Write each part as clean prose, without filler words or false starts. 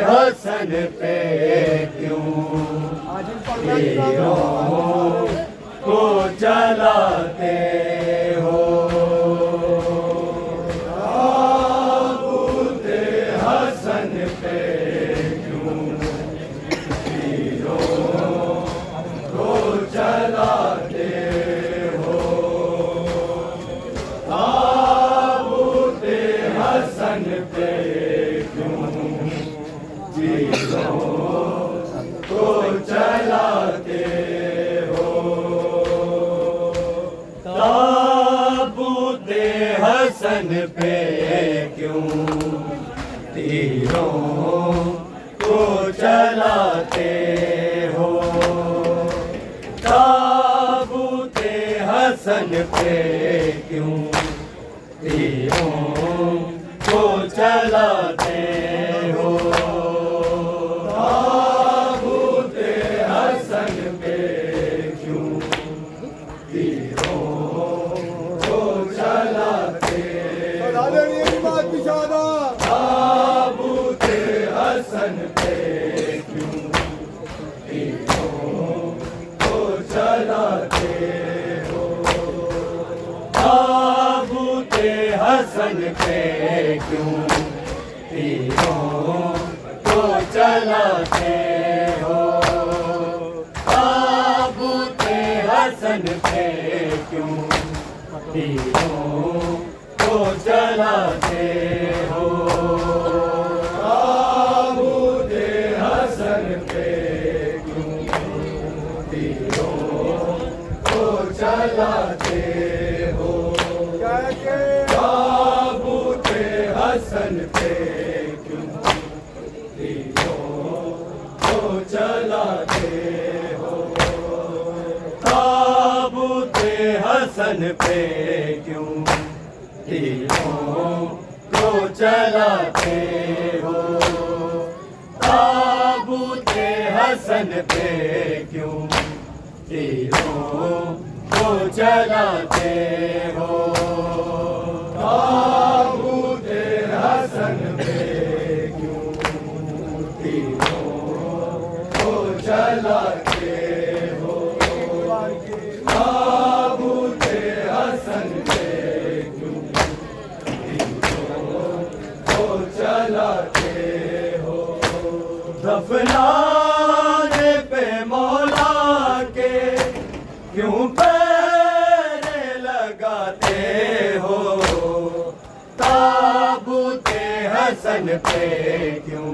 हसन पे क्यों तीरों को चलाते हो। ताबूते हसन पे क्यों तीरों को चलाते हो। ताबूते हसन पे तीरों को चलाते हो। ताबूते हसन पे क्यों तीरों को चलाते हो। ताबूते हसन पे क्यों तीरों को चलाते हो। ताबूते हसन पे क्यों तीरों को चलाते हो। ताबूते हसन पे क्यों तीरों को चलाते हो। ताबूते हसन पे क्यों तीरों को चलाते हो। ताबूते हसन पे क्यों तीरों को चलाते हो। ताबूते हसन पे क्यों तीरों को चलाते हो। ताबूते हसन पे क्यों तीरों को चलाते हो। ताबूते हसन पे क्यों तीरों को चलाते हो। ताबूते हसन पे क्यों तीरों को चलाते हो। ताबूते हसन पे क्यों तीरों को चलाते हो। ताबूते हसन पे क्यों तीरों को चलाते हो। दफनाने पे मौला के क्यों पैरे लगाते हो। ताबूते हसन पे क्यों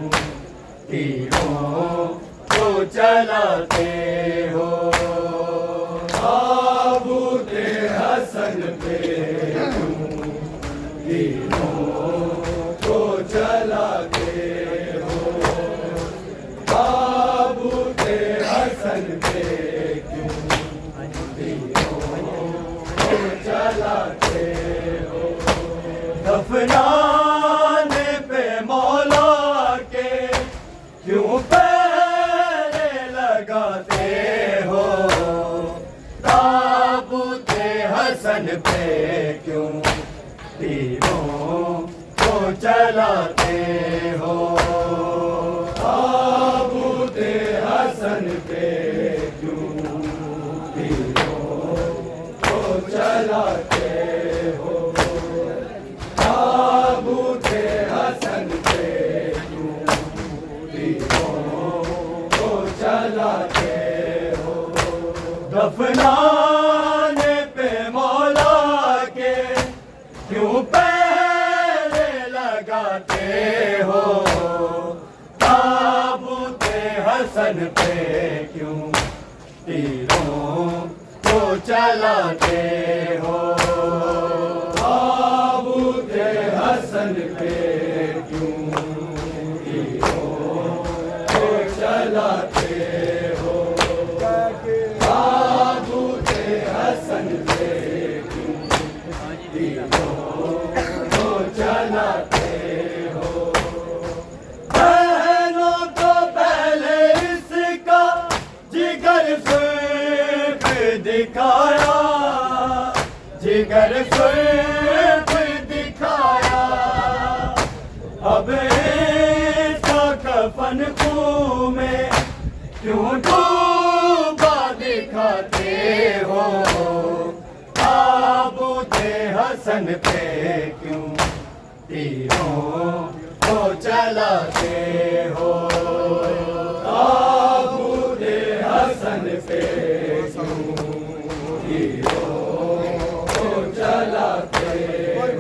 तीरों को चलाते हो। ताबूते हसन पे क्यों तीरों को चलाते हो। ताबूते हसन पे क्यों तीरों को चलाते हो। दफनाने पे मौला के क्यों पैरे लगाते हो। ताबूते हसन पे क्यों तीरों को चलाते हो। ताबूते हसन पे क्यों तीरों को चलाते हो। ताबूते हसन पे क्यों तीरों को चलाते हो। दफनाने पे मौला के क्यों पैरे लगाते हो। ताबूते हसन पे क्यों तीरों को चलाते हो। ताबूते हसन पे क्यों तीरों को चलाते हो। ताबूते हसन पे क्यों तीरों को चलाते हो। बहनों को पहले इसका जिगर सिर्फ दिखाया। जिगर सिर्फ दिखाया। अब इसका कफन खून में क्यों डूबा दिखाते हो, ताबूते हसन पे क्यों तीरों को चलाते हो, ताबूते हसन पे क्यों तीरों को चलाते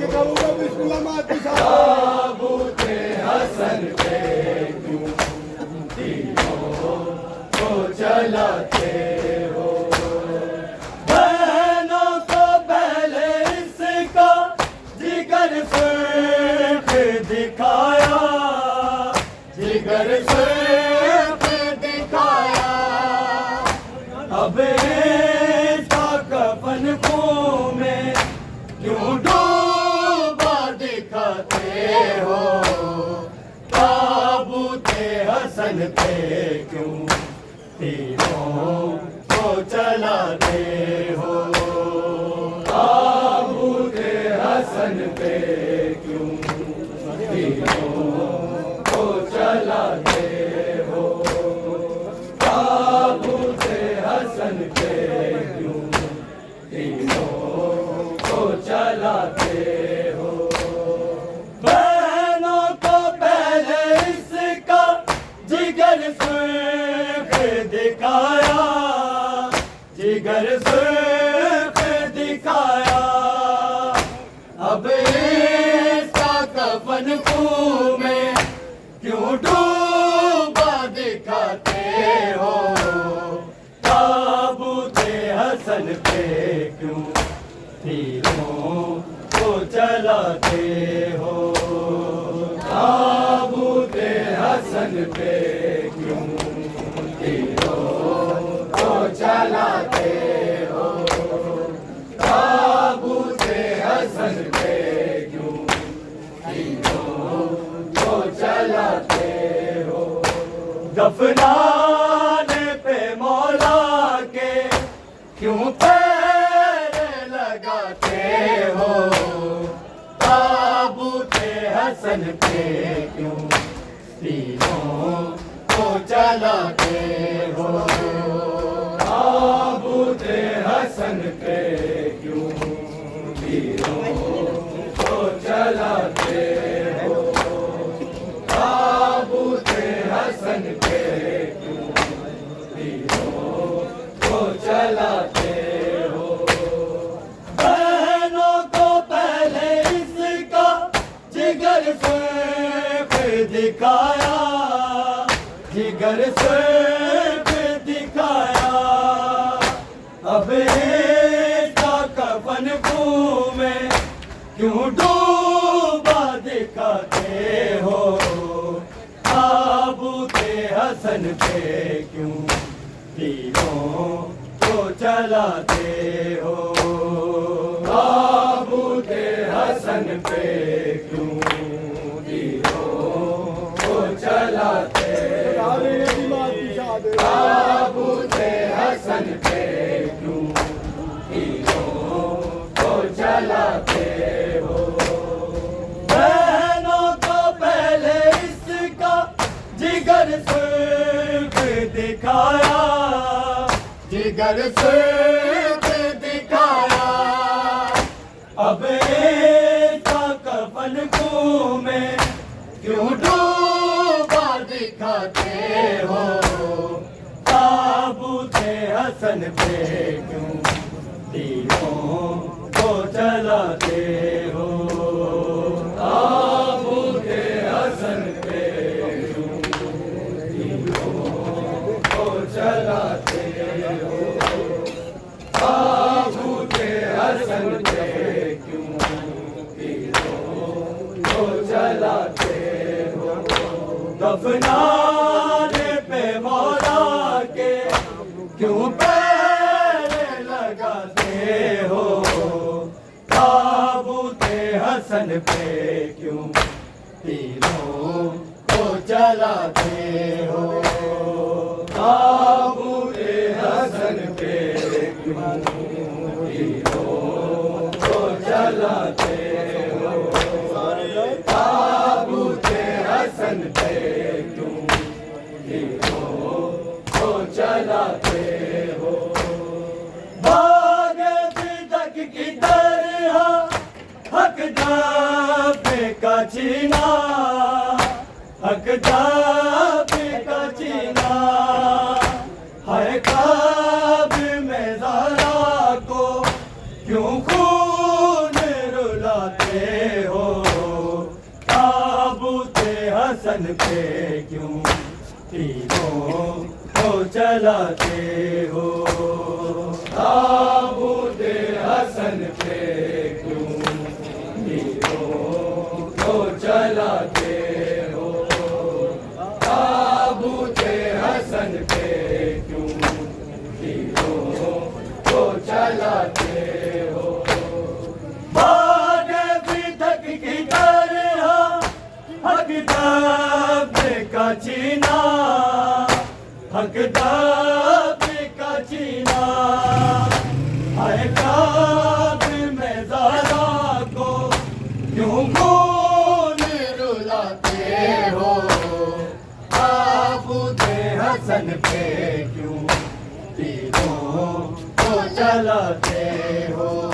हो, ताबूते हसन पे क्यों तीरों को चलाते हो। बहनों को पहले इसका जिगर सुर्ख दिखाया, जिगर सुर्ख दिखाया, अब इसका कफन खून में क्यों डूबा दिखाते हो, ताबूते हसन पे क्यों तीरों को चलाते हो, ताबूते हसन पे क्यों तीरों को चलाते हो, ताबूते हसन पे क्यों तीरों को चलाते हो। बहनों को पहले इसका जिगर सुर्ख दिखाया, जिगर सुर्ख दिखाया, अब इसका कफन खून में क्यों डूबा दिखाते हो, ताबूते हसन पे क्यों तीरों को चलाते हो, ताबूते हसन पे क्यों तीरों को चलाते हो, ताबूते हसन पे क्यों तीरों को चलाते हो। दफनाने पे मौला के क्यों पैर लगाते हो, ताबूते हसन पे क्यों तीरों को चलाते हो, ताबूते हसन पे क्यों तीरों को चलाते हो, ताबूते हसन पे क्यों तीरों को चलाते हो। बहनों को पहले इसका जिगर सुर्ख दिखाया, जिगर सुर्ख दिखाया, अब इसका कफन खून में क्यों डूबा दिखाते हो, ताबूते हसन पे क्यों तीरों को चलाते हो, ताबूते हसन पे क्यों तीरों को चलाते हो, ताबूते हसन पे क्यों तीरों को चलाते हो। बहनों को पहले इसका जिगर सुर्ख दिखाया, जिगर सुर्ख दिखाया, अब इसका कफन खून में क्यों डूबा दिखाते हो, ताबूते हसन पे क्यों तीरों को चलाते हो, ताबूते हसन पे क्यों तीरों को चलाते हो, ताबूते हसन पे क्यों तीरों को चलाते हो। दफनाने पे मौला के क्यों पैर लगाते हो, ताबूते हसन पे क्यों तीरों को चलाते हो, ताबूते हसन पे क्यों तीरों को चलाते हो, ताबूते हसन पे क्यों का चीना हक का चीना है काब में ज़हरा को क्यों खून रुलाते हो ताबूते हसन पे क्यों तीरों को चलाते हो ताबूते हसन पे क्यों तीरों को चलाते हो ताबूते हसन पे क्यों तीरों को चलाते हो भागे विधक की तरह हक का चीना हक का चीना है काब में ज़हरा को क्यों खून रुलाते हो ताबूते हसन पे क्यों तीरों को चलाते हो